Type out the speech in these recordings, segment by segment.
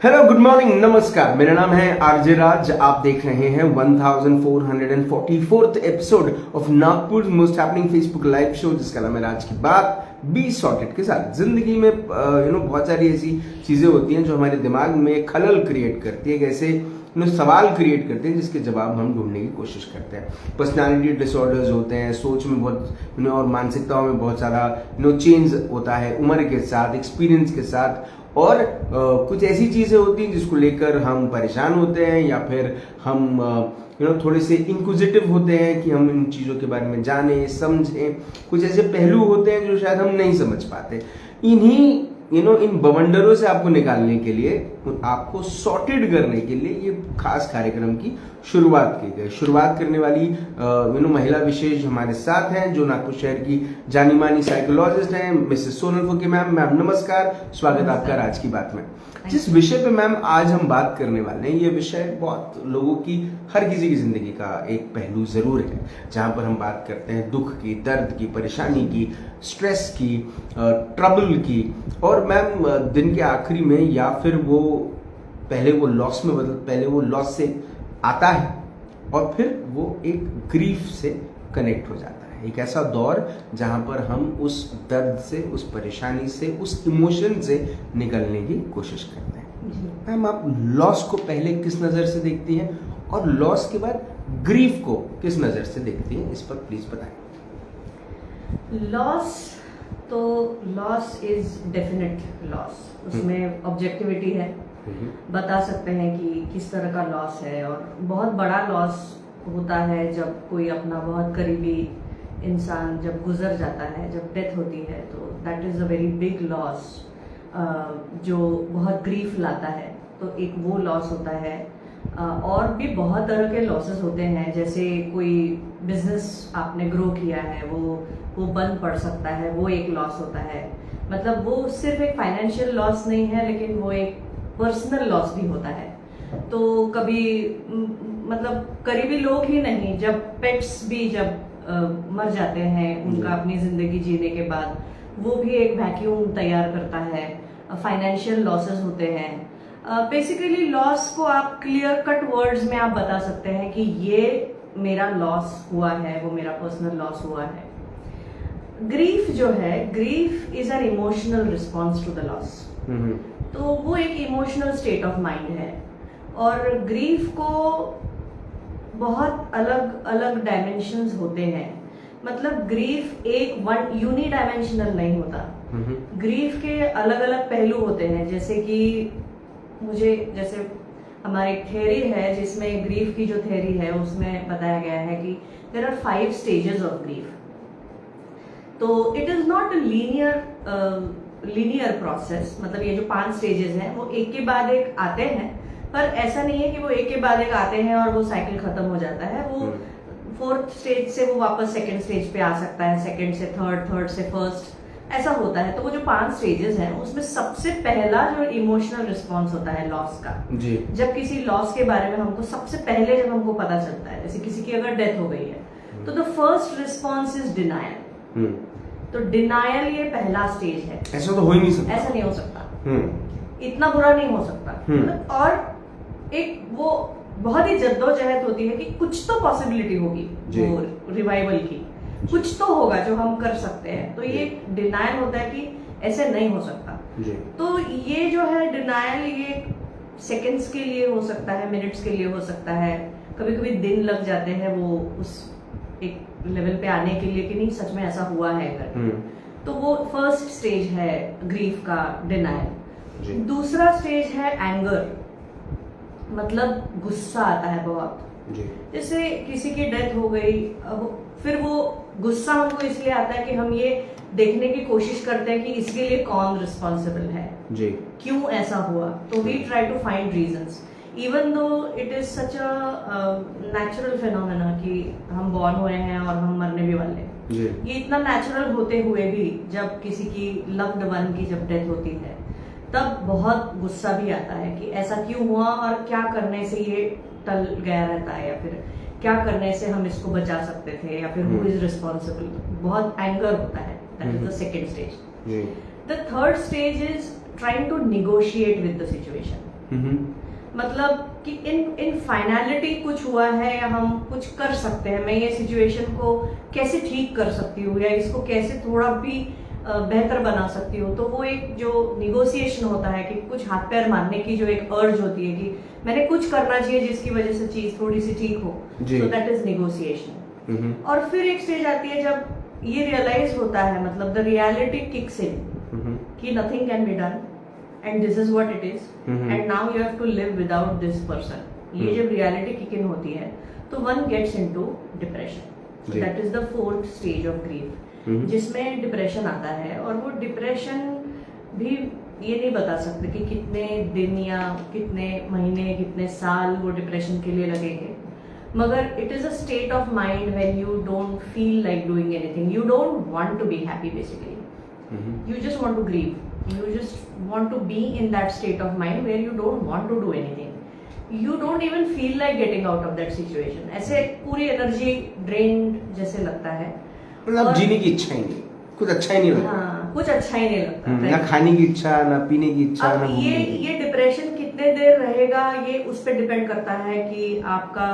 Hello, good morning, नमस्कार। मेरा नाम है आरजे राज। आप देख रहे हैं 1444th episode of Nagpur most happening Facebook live show, जिसका नाम है राज की बात बी सॉर्टेड के साथ। जिंदगी में बहुत सारी ऐसी चीजें होती हैं जो हमारे दिमाग में खलल क्रिएट करती है, ऐसे सवाल क्रिएट करते हैं जिसके जवाब हम ढूंढने की कोशिश करते हैं। पर्सनालिटी डिसऑर्डर्स होते हैं, सोच में बहुत और मानसिकताओं में बहुत सारा चेंज होता है उम्र के साथ, एक्सपीरियंस के साथ, और कुछ ऐसी चीजें होती हैं जिसको लेकर हम परेशान होते हैं या फिर हम थोड़े से इंक्विजिटिव होते हैं कि हम इन चीजों के बारे में जानें समझें। कुछ ऐसे पहलू होते हैं जो शायद हम नहीं समझ पाते। इन्हीं इन बवंडरों से आपको निकालने के लिए, आपको सॉर्टेड करने के लिए ये खास कार्यक्रम की शुरुआत की गई। शुरुआत करने वाली महिला विशेष हमारे साथ हैं, जो नागपुर शहर की जानी मानी साइकोलॉजिस्ट हैं, Mrs Sonal Phuke ma'am. Ma'am नमस्कार, स्वागत आपका राज की बात में। जिस विषय पे मैम आज हम बात करने वाले हैं, ये विषय बहुत लोगों की, हर किसी की जिंदगी का एक पहलू जरूर है, जहां पर हम बात करते हैं दुख की, दर्द की, परेशानी की, स्ट्रेस की, ट्रबल की। और मैम दिन के आखिरी में या फिर वो पहले वो लॉस में पहले वो लॉस से आता है और फिर वो एक ग्रीफ से कनेक्ट हो जाता है। एक ऐसा दौर जहां पर हम उस दर्द से, उस परेशानी से, उस इमोशन से निकलने की कोशिश करते हैं। मैम आप लॉस को पहले किस नजर से देखती हैं और लॉस के बाद ग्रीफ को किस नजर से देखती हैं, इस पर प्लीज बताएं। लॉस इज डेफिनेट लॉस, उसमें ऑब्जेक्टिविटी है। बता सकते हैं कि किस तरह का लॉस है, और बहुत बड़ा लॉस होता है जब कोई अपना बहुत करीबी इंसान जब गुजर जाता है, जब डेथ होती है, तो that is a very big loss जो बहुत ग्रीफ लाता है। तो एक वो लॉस होता है। और भी बहुत तरह के लॉसेस होते हैं, जैसे कोई बिजनेस आपने ग्रो किया है, वो बंद पड़ सकता है, वो एक लॉस होता है। मतलब वो सिर्फ एक फाइनेंशियल लॉस नहीं है, लेकिन वो एक पर्सनल लॉस भी होता है। तो कभी मतलब करीबी लोग ही नहीं, जब पेट्स भी जब मर जाते हैं उनका अपनी जिंदगी जीने के बाद, वो भी एक वैक्यूम तैयार करता है। फाइनेंशियल लॉसेस होते हैं। बेसिकली लॉस को आप क्लियर कट वर्ड्स में आप बता सकते हैं कि ये मेरा लॉस हुआ है, वो मेरा पर्सनल लॉस हुआ है। ग्रीफ जो है, grief is an emotional response to the loss. तो वो एक इमोशनल स्टेट ऑफ माइंड है, और ग्रीफ को बहुत अलग अलग डायमेंशंस होते हैं। मतलब ग्रीफ एक वन यूनिडायमेंशनल नहीं होता। ग्रीफ के अलग अलग पहलू होते हैं, जैसे कि जैसे हमारी थ्योरी है जिसमें ग्रीफ की जो थ्योरी है उसमें बताया गया है कि there are 5 stages of grief. तो it is not a linear process. मतलब ये जो 5 स्टेजेस हैं वो एक के बाद एक आते हैं, पर ऐसा नहीं है कि वो एक के बाद एक आते हैं और वो साइकिल खत्म हो जाता है। वो 4th स्टेज से वो वापस 2nd स्टेज पे आ सकता है, 2nd से 3rd, 3rd से 1st, ऐसा होता है। तो वो जो 5 स्टेजेस हैं उसमें सबसे पहला जो इमोशनल रिस्पॉन्स होता है लॉस का जी। जब किसी लॉस के बारे में हमको सबसे पहले जब हमको पता चलता है, जैसे किसी की अगर डेथ हो गई है, तो the first response is denial. तो डिनायल ये पहला स्टेज है। ऐसा तो हो ही नहीं सकता, ऐसा नहीं हो सकता, इतना बुरा नहीं हो सकता। और एक वो बहुत ही जद्दोजहद होती है कि कुछ तो पॉसिबिलिटी होगी वो रिवाइवल की, कुछ तो होगा जो हम कर सकते हैं। तो ये डिनायल होता है कि ऐसे नहीं हो सकता। तो ये जो है डिनायल, ये सेकंड्स के लिए हो सकता है, मिनट्स के लिए हो सकता है, कभी कभी दिन लग जाते हैं वो उस एक लेवल पे आने के लिए कि नहीं सच में ऐसा हुआ है अगर। तो वो फर्स्ट स्टेज है ग्रीफ का, डिनायल। दूसरा स्टेज है एंगर, मतलब गुस्सा आता है बहुत। जैसे किसी की डेथ हो गई, अब फिर वो गुस्सा हमको इसलिए आता है कि हम ये देखने की कोशिश करते हैं कि इसके लिए कौन रिस्पॉन्सिबल है, क्यों ऐसा हुआ। तो we try to find reasons, even though it is such a natural phenomena कि हम बॉर्न हुए हैं और हम मरने भी वाले हैं। ये इतना नेचुरल होते हुए भी जब किसी की लव्ड वन की जब डेथ होती है, तब बहुत गुस्सा भी आता है कि ऐसा क्यों हुआ और क्या करने से ये टल गया रहता है, या फिर क्या करने से हम इसको बचा सकते थे, या फिर हु इज रिस्पॉन्सिबल। बहुत एंगर होता है, that is the second stage. The third stage is trying to negotiate with the situation. मतलब कि इन फाइनलिटी कुछ हुआ है या हम कुछ कर सकते हैं, मैं ये सिचुएशन को कैसे ठीक कर सकती हूँ या इसको कैसे थोड़ा भी बेहतर बना सकती हूँ. तो वो एक जो निगोसिएशन होता है कि कुछ हाथ पैर मारने की जो एक अर्ज होती है कि मैंने कुछ करना चाहिए जिसकी वजह से चीज थोड़ी सी ठीक हो, सो दैट इज निगोसिएशन. और फिर एक स्टेज आती है जब ये रियलाइज होता है, मतलब द रियलिटी किक्स इन कि nothing can be done and this is what it is and now you have to live without this person. ये जब रियलिटी किक इन होती है तो one gets into depression. That is the fourth stage of grief, जिसमें depression आता है. और वो डिप्रेशन भी ये नहीं बता सकते कि कितने दिन या कितने महीने कितने साल वो डिप्रेशन के लिए लगेंगे, मगर it is a state of mind when you don't feel like doing anything, you don't want to be happy basically, you just want to grieve, you just want to be in that state of mind where you don't want to do anything, you don't even feel like getting out of that situation. ऐसे पूरी energy drained जैसे लगता है, मतलब जीने की इच्छा ही नहीं, कुछ अच्छा ही नहीं लगता. हाँ, कुछ अच्छा ही नहीं लगता. ना खाने की इच्छा, ना पीने की इच्छा, अब ना ये डिप्रेशन कितने देर रहेगा ये उस पर डिपेंड करता है कि आपका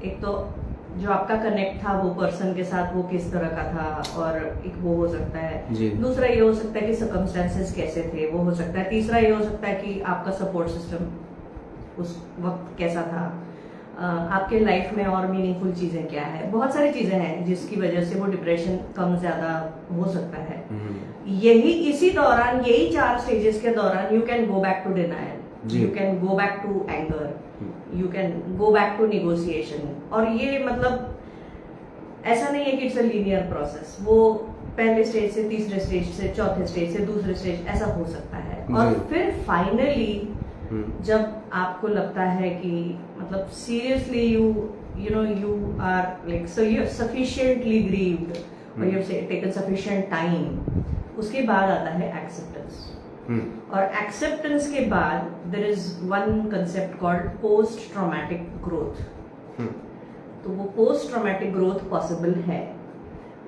एक तो जो आपका कनेक्ट था वो पर्सन के साथ वो किस तरह का था, और एक वो हो सकता है. दूसरा ये हो सकता है कि सर्कमस्टेंसेस कैसे थे, वो हो सकता है. तीसरा ये हो सकता है कि आपका सपोर्ट सिस्टम उस वक्त कैसा था, आपके लाइफ में और मीनिंगफुल चीजें क्या है. बहुत सारी चीजें हैं जिसकी वजह से वो डिप्रेशन कम ज्यादा हो सकता है. इसी दौरान यही 4 स्टेजेस के दौरान you can go back to denial, you can go back to anger, you can go back to negotiation. और ये मतलब ऐसा नहीं है कि इट्स अ लीनियर प्रोसेस, वो पहले स्टेज से तीसरे स्टेज से चौथे स्टेज से दूसरे स्टेज ऐसा हो सकता है. और फिर फाइनली जब आपको लगता है कि मतलब seriously you know you are like so you are sufficiently grieved or you have taken sufficient time, उसके बाद आता है एक्सेप्टेंस. और एक्सेप्टेंस के बाद there is one concept called post traumatic growth. तो वो पोस्ट ट्रॉमेटिक ग्रोथ पॉसिबल है.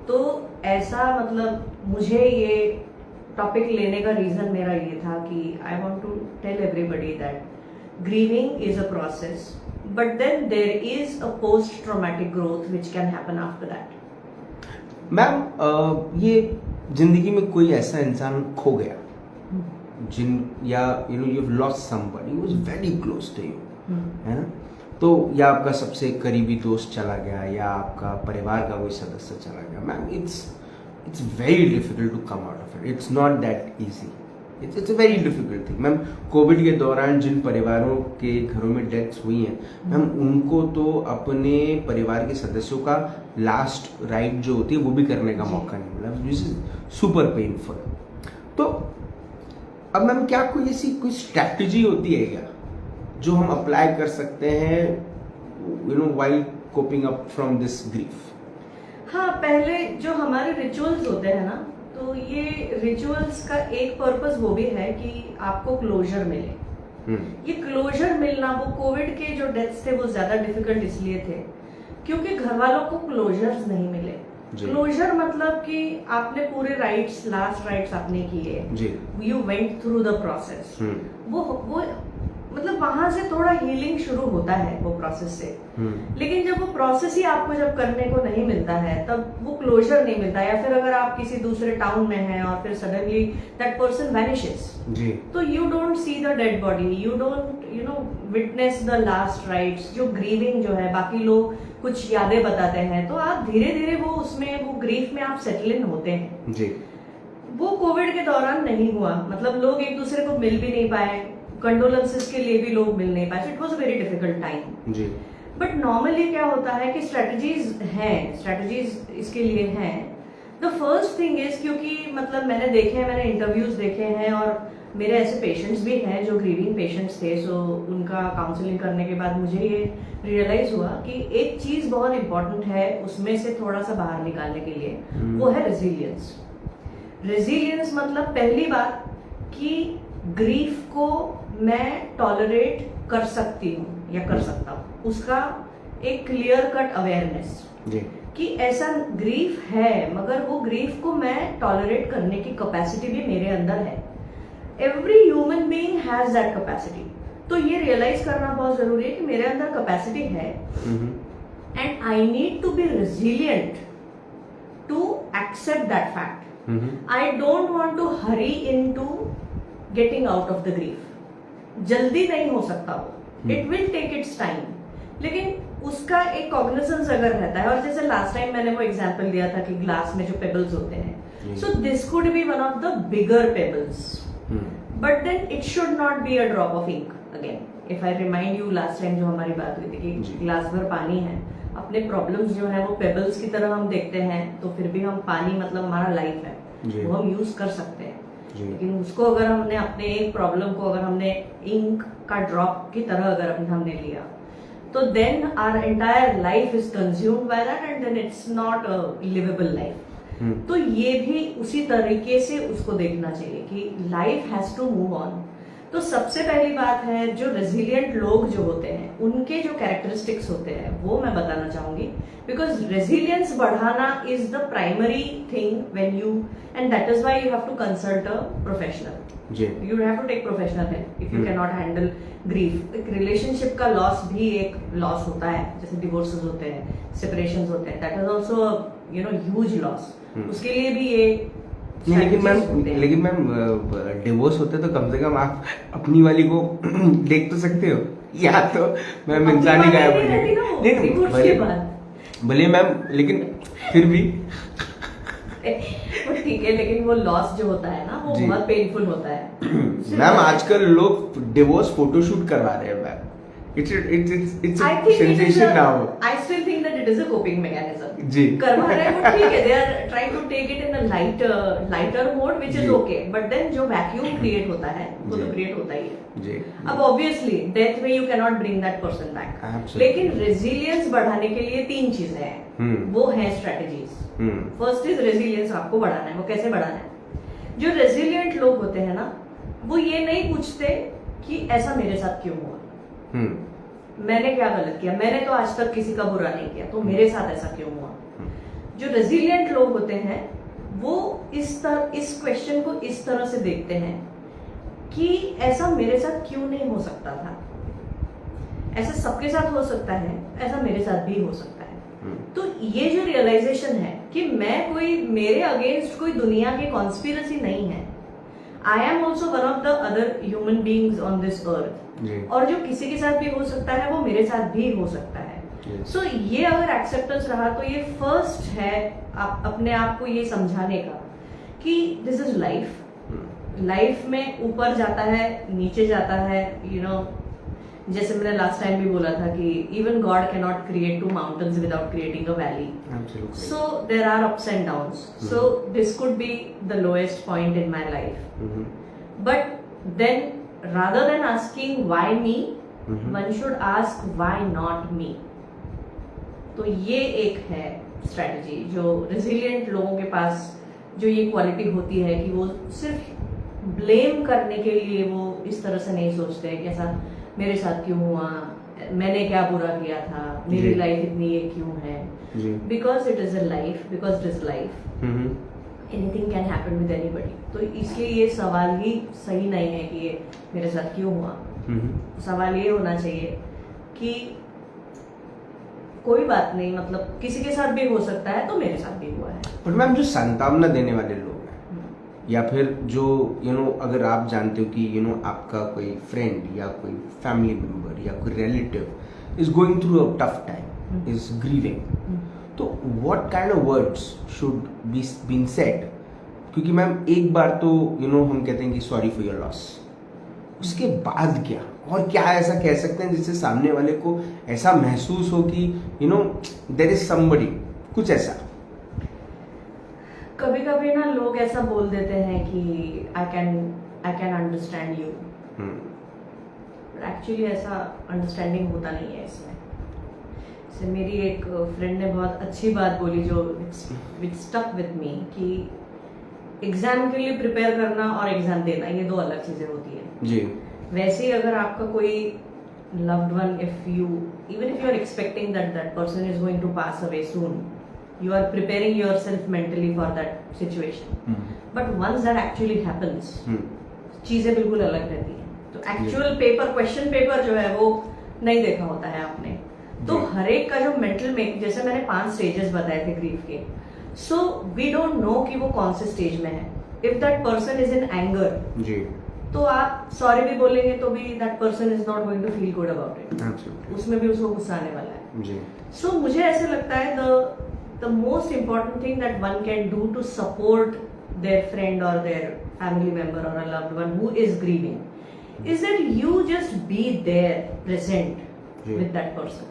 तो ऐसा मतलब मुझे ये टॉपिक लेने का रीजन मेरा ये था कि I want to tell everybody that grieving is a process, but then there is a post traumatic growth which can happen after that. Ma'am ये जिंदगी में कोई ऐसा इंसान खो गया जिन या you know you have lost somebody who was very close to you, है ना, तो या आपका सबसे करीबी दोस्त चला गया या आपका परिवार का कोई सदस्य चला गया. Ma'am it's very difficult to come out of it. It's not that easy. It's a very difficult thing. Ma'am Covid के दौरान जिन परिवारों के घरों में डेथ्स हुई हैं, मैम उनको तो अपने परिवार के सदस्यों का लास्ट राइट जो होती है वो भी करने का मौका नहीं मिला. This is super painful. तो अब मैम क्या कोई ऐसी कोई स्ट्रैटेजी होती है क्या जो हम अप्लाई कर सकते हैं you know while coping up from this grief? हाँ, पहले जो हमारे रिचुअल्स होते हैं ना, तो ये रिचुअल्स का एक पर्पस वो भी है कि आपको क्लोजर मिले. ये क्लोजर मिलना, वो कोविड के जो डेथ्स थे वो ज्यादा डिफिकल्ट इसलिए थे क्योंकि घर वालों को क्लोजर्स नहीं मिले. क्लोजर मतलब कि आपने पूरे राइट्स, लास्ट राइट्स आपने किए, you went through the process. वो मतलब वहां से थोड़ा हीलिंग शुरू होता है वो प्रोसेस से. लेकिन जब वो प्रोसेस ही आपको जब करने को नहीं मिलता है तब वो क्लोजर नहीं मिलता. या फिर अगर आप किसी दूसरे टाउन में हैं और फिर सडनली दैट पर्सन वैनिशेस, तो you don't see the dead body, you don't you know witness the last rites, जो ग्रीविंग जो है. बाकी लोग कुछ यादें बताते हैं तो आप धीरे धीरे वो उसमें वो ग्रीफ में आप सेटल इन होते हैं. वो कोविड के दौरान नहीं हुआ. मतलब लोग एक दूसरे को मिल भी नहीं पाए, कंडोलेंसेस के लिए भी लोग मिल नहीं पाए. It was a very difficult time. But normally क्या होता है कि स्ट्रेटजीज इसके लिए हैं. द फर्स्ट थिंग इज, क्योंकि मतलब मैंने इंटरव्यूज देखे हैं और मेरे ऐसे पेशेंट्स भी हैं जो ग्रीविंग पेशेंट्स थे. सो उनका काउंसलिंग करने के बाद मुझे ये रियलाइज हुआ कि एक चीज बहुत इंपॉर्टेंट है उसमें से थोड़ा सा बाहर निकालने के लिए, वो है रेजिलियंस. रेजिलियंस मतलब पहली बात कि ग्रीफ को मैं टॉलरेट कर सकती हूँ या कर सकता हूँ, उसका एक क्लियर कट अवेयरनेस कि ऐसा ग्रीफ है मगर वो ग्रीफ को मैं टॉलरेट करने की कैपेसिटी भी मेरे अंदर है. Every human being has that capacity. तो ये रियलाइज करना बहुत जरूरी है कि मेरे अंदर कैपेसिटी है and I need to be resilient to accept that fact. I don't want to hurry into getting out of the grief. जल्दी नहीं हो सकता वो, it will take its time, लेकिन उसका एक कॉग्निजेंस अगर रहता है, और जैसे लास्ट टाइम मैंने वो एग्जांपल दिया था कि ग्लास में जो पेबल्स होते हैं, so this could be one of the bigger pebbles, but then it should not be a drop of ink. Again if I remind you, last time जो हमारी बात हुई थी कि ग्लास भर पानी है, अपने प्रॉब्लम्स जो है वो पेबल्स की तरह हम देखते हैं, तो फिर भी हम पानी मतलब हमारा लाइफ है, वो हम यूज कर सकते हैं, लेकिन उसको अगर हमने अपने एक प्रॉब्लम को अगर हमने इंक का ड्रॉप की तरह अगर हमने लिया, तो then our entire life is consumed by that and then it's not a livable life. तो ये भी उसी तरीके से उसको देखना चाहिए कि life has to move on. तो सबसे पहली बात है, जो रेजिलियंट लोग जो होते हैं उनके जो कैरेक्टरिस्टिक्स होते हैं वो मैं बताना चाहूंगी, बिकॉज रेजिलियंस बढ़ाना is the primary thing when you, and that is why you have to consult a professional. You have to take professional help if you can not handle grief. एक relationship का loss भी एक loss होता है, जैसे divorces होते हैं, separations होते हैं, that is also huge loss. उसके लिए भी ये लेकिन मैम डिवोर्स होते तो कम से कम आप अपनी वाली को देख तो सकते हो, या तो मैम इंसान ही गायब हो जाएगी। भले मैम, लेकिन फिर भी ठीक है, लेकिन वो लॉस जो होता है ना वो बहुत पेनफुल होता है। मैम आजकल लोग डिवोर्स फोटोशूट करवा रहे हैं ma'am, it's a sensation now. I still think that it is a coping mechanism. जी करवा रहे हैं वो ठीक है, they are trying to take it in a lighter mode, which is okay. But then जो vacuum create होता है वो तो create होता ही है जी। अब obviously death में you cannot bring that person back. Absolutely. लेकिन resilience बढ़ाने के लिए 3 चीजें हैं, वो है strategies. First is resilience, आपको बढ़ाना है। वो कैसे बढ़ाना है? जो resilient लोग होते हैं ना, वो ये नहीं पूछते कि ऐसा मेरे साथ क्यों हुआ, मैंने क्या गलत किया, मैंने तो आज तक किसी का बुरा नहीं किया, तो मेरे साथ ऐसा क्यों हुआ। जो रेजिलियंट लोग होते हैं वो इस क्वेश्चन को इस तरह से देखते हैं कि ऐसा मेरे साथ क्यों नहीं हो सकता था, ऐसा सबके साथ हो सकता है, ऐसा मेरे साथ भी हो सकता है। तो ये जो रियलाइजेशन है कि मैं कोई, मेरे अगेंस्ट कोई दुनिया की कॉन्स्पिरेसी नहीं है, I am also one of the other human beings on this earth, और जो किसी के साथ भी हो सकता है वो मेरे साथ भी हो सकता है। सो ये अगर एक्सेप्टेंस रहा तो ये फर्स्ट है आप अपने आप को ये समझाने का कि दिस इज लाइफ। लाइफ में ऊपर जाता है, नीचे जाता है, जैसे मैंने लास्ट टाइम भी बोला था कि even God can not create 2 mountains without creating a valley. So there are ups and downs, so this could be the lowest point in my life, but then rather than asking why me, one should ask why not me. तो ये एक है strategy जो resilient लोगों के पास जो ये quality होती है कि वो सिर्फ ब्लेम करने के लिए वो इस तरह से नहीं सोचते कि ऐसा मेरे साथ क्यों हुआ, मैंने क्या बुरा किया था, मेरी लाइफ इतनी ये क्यों है, because it is a life, because it is life, anything can happen with anybody. तो इसलिए ये सवाल ही सही नहीं है कि ये मेरे साथ क्यों हुआ। सवाल ये होना चाहिए कि कोई बात नहीं, मतलब किसी के साथ भी हो सकता है, तो मेरे साथ भी हुआ है। बट मैम जो सांत्वना देने वाले लोग हैं, या फिर जो अगर आप जानते हो कि आपका कोई फ्रेंड या कोई फैमिली मेंबर या कोई relative is going through a tough time, is grieving, तो what kind of words should be been said? क्योंकि मैम एक बार तो हम कहते हैं कि सॉरी फॉर योर लॉस, उसके बाद क्या, और क्या ऐसा कह सकते हैं जिससे सामने वाले को ऐसा महसूस हो कि देयर इज समबडी, कुछ ऐसा। कभी कभी ना लोग ऐसा बोल देते हैं कि I can understand you, actually ऐसा अंडरस्टैंडिंग होता नहीं है इसमें। जैसे मेरी एक फ्रेंड ने बहुत अच्छी बात बोली जो विच स्टक विद मी कि एग्जाम के लिए प्रिपेयर करना और एग्जाम देना ये 2 अलग चीजें होती है जी। वैसे ही अगर आपका कोई loved one, even if you are expecting that person is going to pass away soon, you are preparing yourself mentally for that situation. But once that actually happens, चीजें बिल्कुल अलग रहती हैं। तो एक्चुअल पेपर, क्वेश्चन पेपर जो है वो नहीं देखा होता है आपने। तो हर एक का जो मेंटल मेक, जैसे मैंने 5 स्टेजेस बताए थे ग्रीफ के, सो वी डोंट नो कि वो कौन से स्टेज में है। If that person is in anger, जी, तो आप सॉरी भी बोलेंगे तो भी that person is not going to feel good about it, उसमें भी उसको गुस्सा आने वाला है। जी, सो मुझे ऐसे लगता है the most important thing that one can do to support their friend or their family member or a loved one who is grieving is that you just be there present with that person.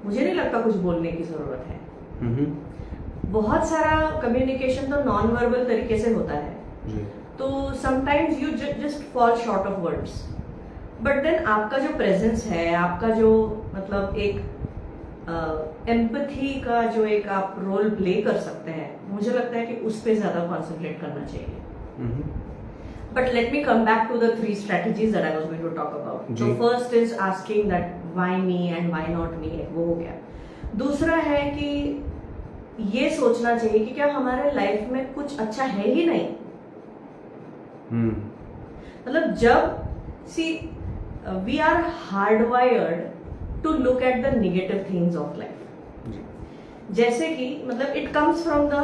मुझे नहीं लगता कुछ बोलने की जरूरत है। बहुत सारा कम्युनिकेशन तो नॉन वर्बल तरीके से होता है, तो sometimes you just fall short of words, but then आपका जो प्रेजेंस है, आपका जो मतलब एक एम्पैथी का जो एक आप रोल प्ले कर सकते हैं, मुझे लगता है कि उस पे ज्यादा कॉन्सेंट्रेट करना चाहिए। But let me come back to the 3 strategies that I was going to talk about. So first is asking that why me and why not me, वो हो गया। दूसरा है कि ये सोचना चाहिए कि क्या हमारे लाइफ में कुछ अच्छा है ही नहीं। मतलब जब we are hardwired to look at the negative things of life, जैसे कि मतलब it comes from the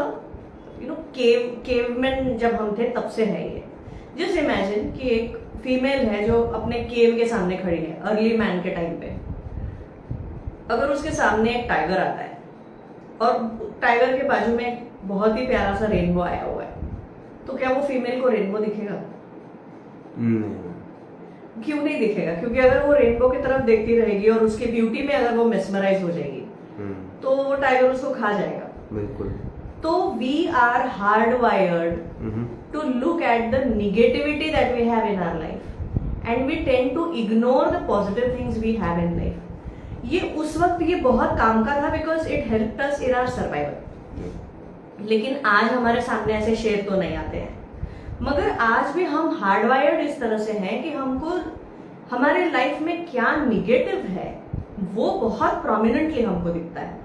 caveman, जब हम थे तब से है ये। जस्ट इमेजिन कि एक फीमेल है जो अपने केव के सामने खड़ी है अर्ली मैन के टाइम पे। अगर उसके सामने एक टाइगर आता है और टाइगर के बाजू में एक बहुत ही प्यारा सा रेनबो आया हुआ है, तो क्या वो फीमेल को रेनबो दिखेगा? क्यों नहीं दिखेगा? क्योंकि अगर वो रेनबो की तरफ देखती रहेगी और उसकी ब्यूटी में अगर वो मेस्मराइज हो जाएगी तो वो टाइगर उसको खा जाएगा। बिल्कुल। तो we are hardwired to look at the negativity that we have in our life and we tend to ignore the positive things we have in life. ये उस वक्त ये बहुत काम का था because it helped us in our survival. लेकिन आज हमारे सामने ऐसे शेर तो नहीं आते हैं, मगर आज भी हम हार्डवायर्ड इस तरह से हैं कि हमको हमारे लाइफ में क्या निगेटिव है वो बहुत प्रोमिनेंटली हमको दिखता है,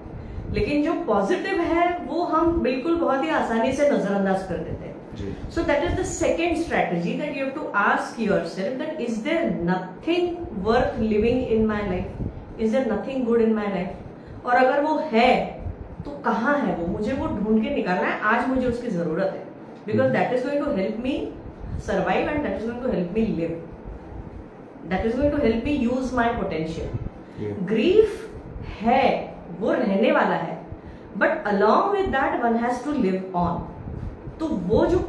लेकिन जो पॉजिटिव है वो हम बिल्कुल बहुत ही आसानी से नजरअंदाज कर देते हैं। So that is the second strategy, that you have to ask yourself that is there nothing worth living in my life, is there nothing good in my life, और अगर वो है तो कहाँ है वो, मुझे वो ढूंढ के निकालना है, आज मुझे उसकी जरूरत है, because that is going to help me survive and that is going to help me live, that is going to help me use my potential. Grief है, वो रहने वाला है, but along with that one has to live on. तो वो जो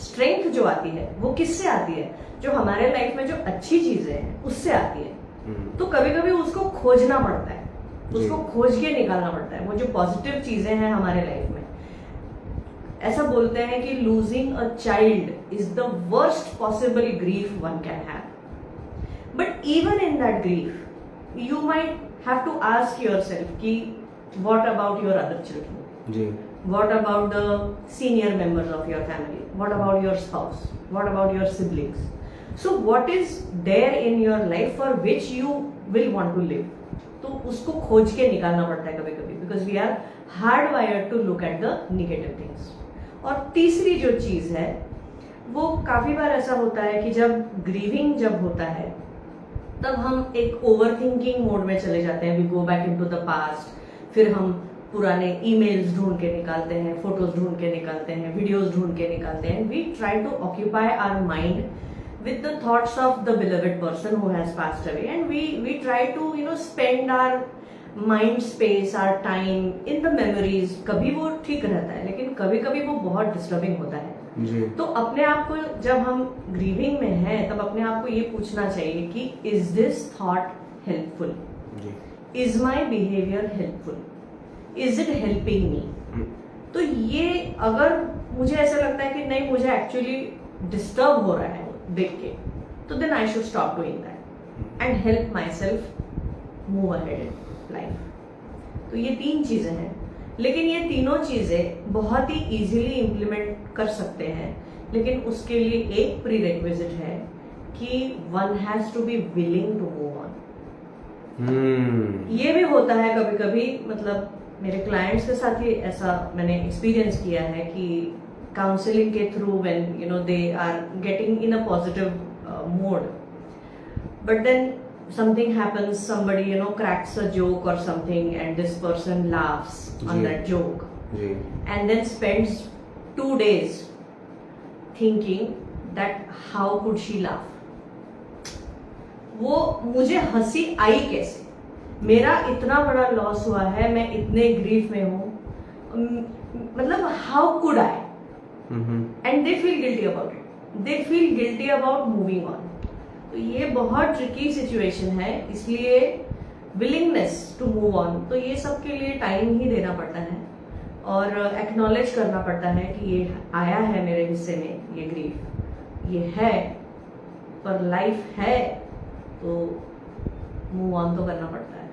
strength जो आती है वो किससे आती है? जो हमारे लाइफ में जो अच्छी चीजें हैं उससे आती है। तो कभी कभी उसको खोजना पड़ता है, उसको खोज के निकालना पड़ता है, वो जो पॉजिटिव चीजें हैं हमारे लाइफ में। ऐसा बोलते हैं कि losing a child is the worst possible grief one can have, but even in that grief you might have to ask yourself कि what about your other children, what about the senior members of your family, what about your spouse, what about your siblings, so what is there in your life for which you will want to live. तो उसको खोज के निकालना पड़ता है कभी कभी, because we are hard wired to look at the negative things. और तीसरी जो चीज है वो काफी बार ऐसा होता है कि जब ग्रीविंग जब होता है तब हम एक ओवर थिंकिंग मोड में चले जाते हैं, we go back into the past, फिर हम पुराने ईमेल्स ढूंढ के निकालते हैं, फोटोज ढूंढ के निकालते हैं, वीडियोस ढूंढ के निकालते हैं, we try to occupy our mind with the thoughts of the beloved person who has passed away, and we try to spend our mind space, our time in the memories. कभी वो ठीक रहता है लेकिन कभी कभी वो बहुत डिस्टर्बिंग होता है। तो अपने आप को जब हम ग्रीविंग में हैं तब अपने आप को ये पूछना चाहिए कि is this thought helpful, is my behaviour helpful, is it helping me. तो ये अगर मुझे ऐसा लगता है कि नहीं मुझे एक्चुअली डिस्टर्ब हो रहा है देख के, तो then I should stop doing that and help myself move ahead in life. तो ये 3 चीजें हैं, लेकिन ये तीनों चीजें बहुत ही इजीली इम्प्लीमेंट कर सकते हैं, लेकिन उसके लिए एक प्रीरेक्विजिट है कि one has to be willing to move on. ये भी होता है कभी कभी, मतलब मेरे क्लाइंट्स के साथ ही ऐसा मैंने एक्सपीरियंस किया है कि counseling के through when they are getting in a positive mode, but then something happens, somebody cracks a joke or something, and this person laughs on that joke, and then spends 2 days thinking that how could she laugh, वो मुझे हंसी आई कैसे, मेरा इतना बड़ा loss हुआ है, मैं इतने ग्रीफ में हूँ, मतलब how could I, and they feel guilty about it, they feel guilty about moving on. तो ये बहुत ट्रिकी सिचुएशन है, इसलिए विलिंगनेस टू मूव ऑन, तो ये सब के लिए टाइम ही देना पड़ता है और एक्नॉलेज करना पड़ता है कि ये आया है मेरे हिस्से में, ये ग्रीफ ये है, पर लाइफ है तो मूव ऑन तो करना पड़ता है.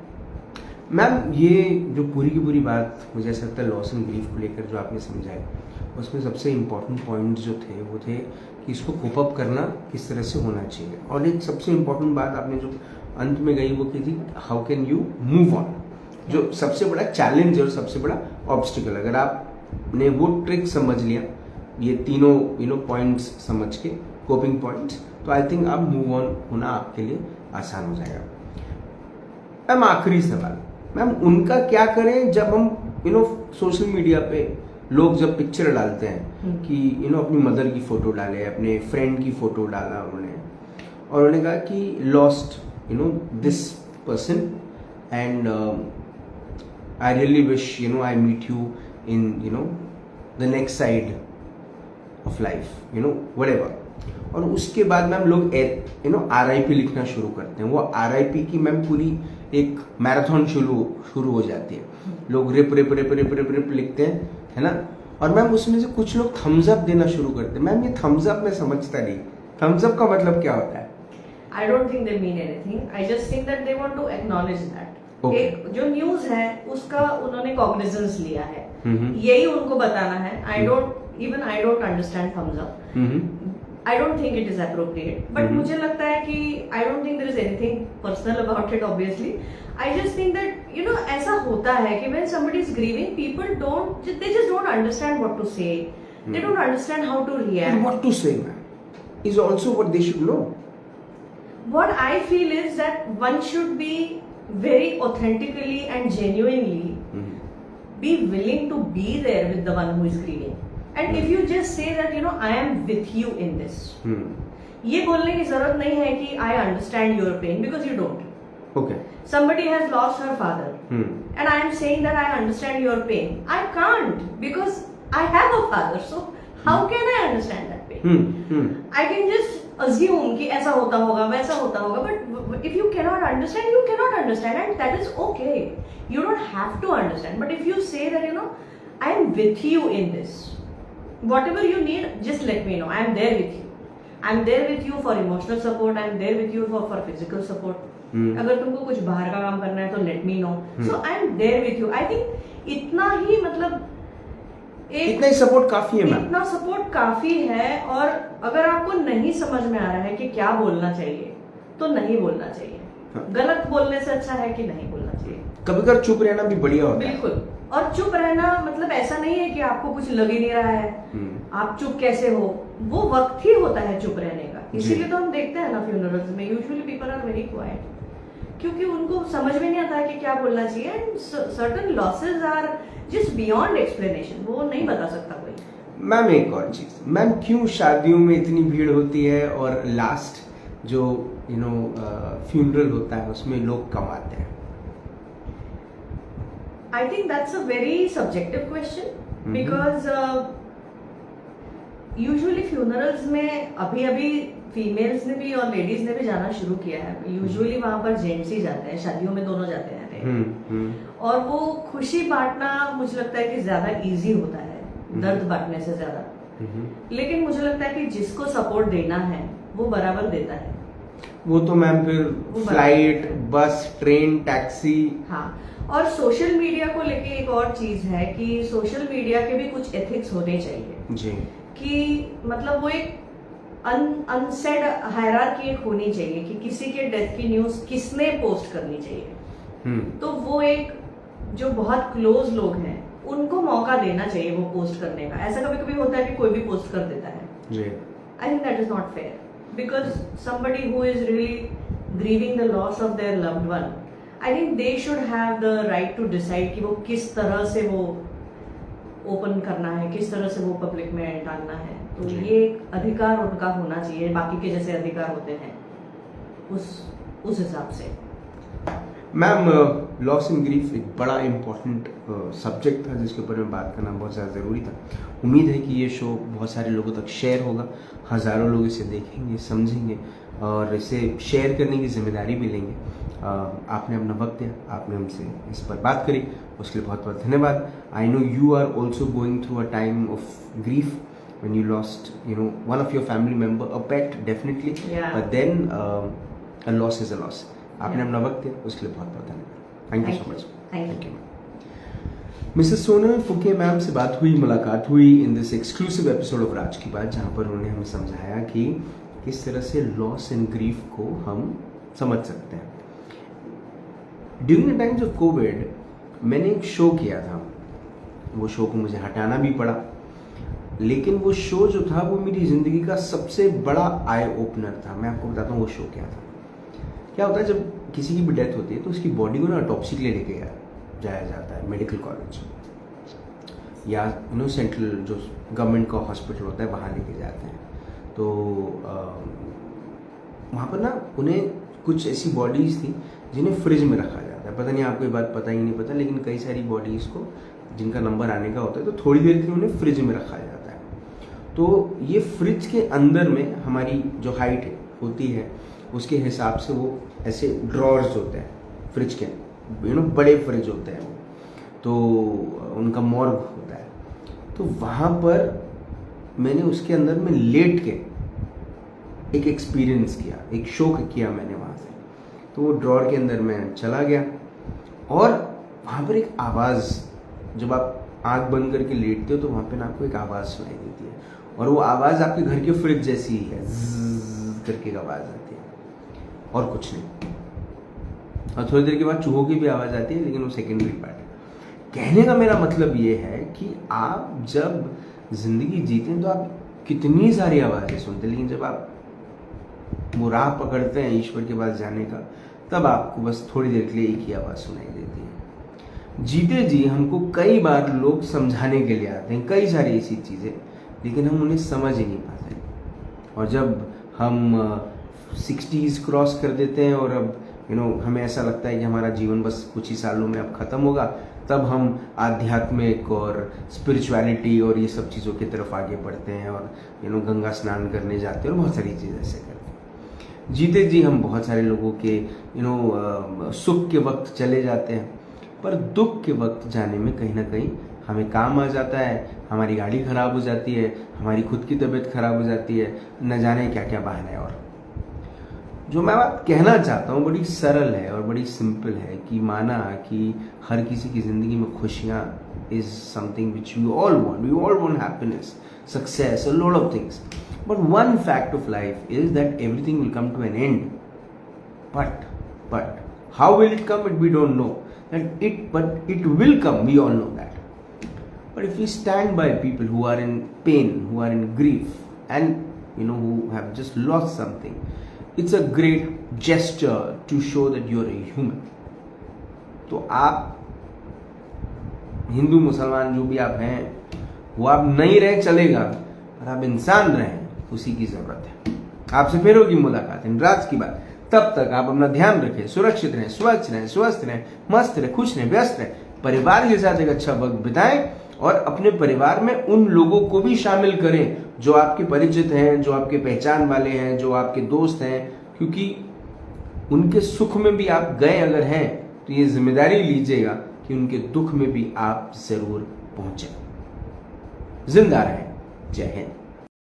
मैम ये जो पूरी की पूरी बात मुझे ऐसा लगता है लॉस एंड ग्रीफ को लेकर जो आपने समझाया, उसमें सबसे इम्पोर्टेंट पॉइंट जो थे वो थे कि इसको कोप अप करना किस तरह से होना चाहिए, और एक सबसे इम्पोर्टेंट बात आपने जो अंत में गई वो की थी, how can you move on, जो सबसे बड़ा चैलेंज और सबसे बड़ा ऑब्स्टिकल. अगर आपने वो ट्रिक समझ लिया, ये तीनों पॉइंट्स समझ के, कोपिंग पॉइंट्स, तो आई थिंक अब मूव ऑन होना आपके लिए आसान हो जाएगा. मैम आखिरी सवाल, मैम उनका क्या करें जब हम सोशल मीडिया पे लोग जब पिक्चर डालते हैं कि अपनी मदर की फोटो डाले, अपने फ्रेंड की फोटो डाला उन्होंने, और उन्होंने कहा कि lost this person and I really wish I meet you in the next side of life, whatever. और उसके बाद मैम लोग RIP लिखना शुरू करते हैं. वो RIP की मैम पूरी एक मैराथन शुरू हो जाती है. लोग RIP RIP RIP RIP RIP RIP लिखते हैं, है ना, और मैम उसमें से कुछ लोग थम्स अप देना शुरू करते हैं. मैम ये थम्स अप मैं समझता नहीं, थम्स अप का मतलब क्या होता है? I don't think they mean anything. I just think that they want to acknowledge that. Okay. एक जो न्यूज है उसका उन्होंने कॉग्निजेंस लिया है, यही उनको बताना है. I don't understand thumbs up. I don't think it is appropriate. But मुझे लगता है कि I don't think there is anything personal about it. Obviously, I just think that ऐसा होता है कि when somebody is grieving, people they just don't understand what to say. They don't understand how to react. And what to say, man, is also what they should know. What I feel is that one should be very authentically and genuinely be willing to be there with the one who is grieving. And if you just say that I am with you in this, ये बोलने की जरूरत नहीं है कि I understand your pain, because you don't. Okay. Somebody has lost her father, and I am saying that I understand your pain. I can't, because I have a father. So how can I understand that pain? I can just assume कि ऐसा होता होगा, वैसा होता होगा, but if you cannot understand, you cannot understand, and that is okay. You don't have to understand. But if you say that I am with you in this, whatever you need, just let me know. I am there with you. I am there with you for emotional support. I am there with you for physical support. अगर तुमको कुछ बाहर का काम करना है तो let me know. So I am there with you. I think इतना ही इतना ही सपोर्ट काफी है मैम. इतना सपोर्ट काफी है. और अगर आपको नहीं समझ में आ रहा है कि क्या बोलना चाहिए तो नहीं बोलना चाहिए. गलत बोलने से अच्छा है कि नहीं बोलना चाहिए. कभी कभी चुप रहना भी बढ़िया होता है. बिल्कुल. और चुप रहना मतलब ऐसा नहीं है कि आपको कुछ लग ही नहीं रहा है, आप चुप कैसे हो, वो वक्त ही होता है चुप रहने का. इसीलिए तो हम देखते हैं ना फ्यूनरल्स में usually people are very quiet, क्योंकि उनको समझ में नहीं आता है कि क्या बोलना चाहिए. And certain losses are just beyond explanation, वो नहीं बता सकता कोई. मैम एक और चीज, मैम क्यों शादियों में इतनी भीड़ होती है और लास्ट जो फ्यूनरल होता है उसमें लोग कम आते हैं? I think that's a very subjective question, because usually funerals में अभी फीमेल्स ने भी और लेडीज ने भी जाना शुरू किया है. यूजुअली वहां पर जेंट्स ही जाते हैं, शादियों में दोनों जाते हैं. और वो खुशी बांटना मुझे लगता है कि ज्यादा इजी होता है दर्द बांटने से ज्यादा. लेकिन मुझे लगता है कि जिसको सपोर्ट देना है वो बराबर देता है. वो तो मैम फिर फ्लाइट, बस, ट्रेन, टैक्सी. हाँ. और सोशल मीडिया को लेके एक और चीज है कि सोशल मीडिया के भी कुछ एथिक्स होने चाहिए जी. कि मतलब वो एक अनसेड हायरार्की एक होनी चाहिए कि किसी के डेथ की न्यूज किसने पोस्ट करनी चाहिए. तो वो एक जो बहुत क्लोज लोग हैं उनको मौका देना चाहिए वो पोस्ट करने का। ऐसा कभी कभी होता है कि कोई भी पोस्ट कर देता है, I think that is not fair, because somebody who is really grieving the loss of their loved one, I think they should have the right to decide कि वो किस तरह से वो ओपन करना है, किस तरह से वो पब्लिक में डालना है। तो ये एक अधिकार उनका होना चाहिए, बाकी के जैसे अधिकार होते हैं उस हिसाब से। मैम, लॉस एंड ग्रीफ एक बड़ा इम्पोर्टेंट सब्जेक्ट था जिसके ऊपर में बात करना बहुत ज़्यादा ज़रूरी था। उम्मीद है कि ये शो बहुत सारे लोगों तक शेयर होगा, हज़ारों लोग इसे देखेंगे, समझेंगे और इसे शेयर करने की जिम्मेदारी भी लेंगे। आपने अपना वक्त दिया, आपने हमसे इस पर बात करी, उसके लिए बहुत बहुत धन्यवाद। I know you are also going through a time of grief when you lost one of your family member, a pet, definitely, but then a loss is a loss. आपने अपना वक्त दिया, उसके लिए बहुत बहुत धन्यवाद। Thank you so much. Thank you. Mrs Sonal Phuke ma'am से बात हुई, मुलाकात हुई in this exclusive episode of Raaz ki Baat, जहाँ पर उन्होंने हमें समझाया कि किस तरह से लॉस एंड ग्रीफ को हम समझ सकते हैं। During the times of Covid मैंने एक शो किया था, वो शो को मुझे हटाना भी पड़ा, लेकिन वो शो जो था वो मेरी ज़िंदगी का सबसे बड़ा आई ओपनर था। मैं आपको बताता हूँ वो शो क्या था। क्या होता है, जब किसी की भी डेथ होती है तो उसकी बॉडी को ना ऑटोप्सी के लिए लेके जाया जाता है मेडिकल कॉलेज या सेंट्रल जो गवर्नमेंट का हॉस्पिटल होता है वहाँ लेके जाते हैं। तो वहाँ पर ना उन्हें कुछ ऐसी बॉडीज़ थी जिन्हें फ्रिज में रखा जाता है। पता नहीं आपको ये बात पता ही नहीं पता, लेकिन कई सारी बॉडीज़ को जिनका नंबर आने का होता है तो थोड़ी देर के लिए उन्हें फ्रिज में रखा जाता है। तो ये फ्रिज के अंदर में हमारी जो हाइट होती है उसके हिसाब से वो ऐसे ड्रॉर्स होते हैं फ्रिज के, बड़े फ्रिज होते हैं वो, तो उनका मॉर्ग होता है। तो वहाँ पर मैंने उसके अंदर में लेट के एक एक्सपीरियंस किया, एक शो किया मैंने वहाँ से। तो वो ड्रॉर के अंदर मैं चला गया और वहाँ पर एक आवाज़, जब आप आँख बंद करके लेटते हो तो वहाँ पे ना आपको एक आवाज़ सुनाई देती है और वो आवाज़ आपके घर के फ्रिज जैसी ही है, ज़्ज़ करके एक आवाज़ आती है और कुछ नहीं। और थोड़ी देर के बाद चूहों की भी आवाज़ आती है, लेकिन वो सेकेंडरी पार्ट है। कहने का मेरा मतलब ये है कि आप जब ज़िंदगी जीते हैं तो आप कितनी सारी आवाज़ें सुनते हैं, लेकिन जब आप वो राह पकड़ते हैं ईश्वर के पास जाने का, तब आपको बस थोड़ी देर के लिए एक ही आवाज़ सुनाई देती है। जीते जी हमको कई बार लोग समझाने के लिए आते हैं कई सारी ऐसी चीज़ें, लेकिन हम उन्हें समझ ही नहीं पाते। और जब हम 60s क्रॉस कर देते हैं और अब हमें ऐसा लगता है कि हमारा जीवन बस कुछ ही सालों में अब ख़त्म होगा, तब हम आध्यात्मिक और स्पिरिचुअलिटी और ये सब चीज़ों की तरफ आगे बढ़ते हैं और गंगा स्नान करने जाते हैं और बहुत सारी चीज़ें ऐसे करते हैं। जीते जी हम बहुत सारे लोगों के सुख के वक्त चले जाते हैं, पर दुख के वक्त जाने में कहीं ना कहीं हमें काम आ जाता है, हमारी गाड़ी ख़राब हो जाती है, हमारी खुद की तबीयत ख़राब हो जाती है, न जाने क्या क्या बहाने हैं। और जो मैं बात कहना चाहता हूँ बड़ी सरल है और बड़ी सिंपल है कि माना कि हर किसी की ज़िंदगी में खुशियाँ is something which we all want happiness, success, a lot of things, but one fact of life is that everything will come to an end, but how will it come, we don't know but it will come, we all know that. But if we stand by people who are in pain, who are in grief, and who have just lost something, it's a great gesture to show that you're a human. तो आप हिंदू मुसलमान जो भी आप हैं, वो आप नहीं रहे चलेगा, और आप इंसान रहें, उसी की जरूरत है। आपसे फिर होगी मुलाकात इन राज की बात। तब तक आप अपना ध्यान रखें, सुरक्षित रहें, स्वच्छ रहें, स्वस्थ रहें, मस्त रहें, खुश रहें, व्यस्त रहें, परिवार के साथ एक अच्छा वक्त बिताएं और अपने परिवार में उन लोगों को भी शामिल करें जो आपके परिचित हैं, जो आपके पहचान वाले हैं, जो आपके दोस्त हैं, क्योंकि उनके सुख में भी आप गए अगर हैं तो ये जिम्मेदारी लीजिएगा कि उनके दुख में भी आप जरूर पहुंचे। जिंदा रहें। जय हिंद।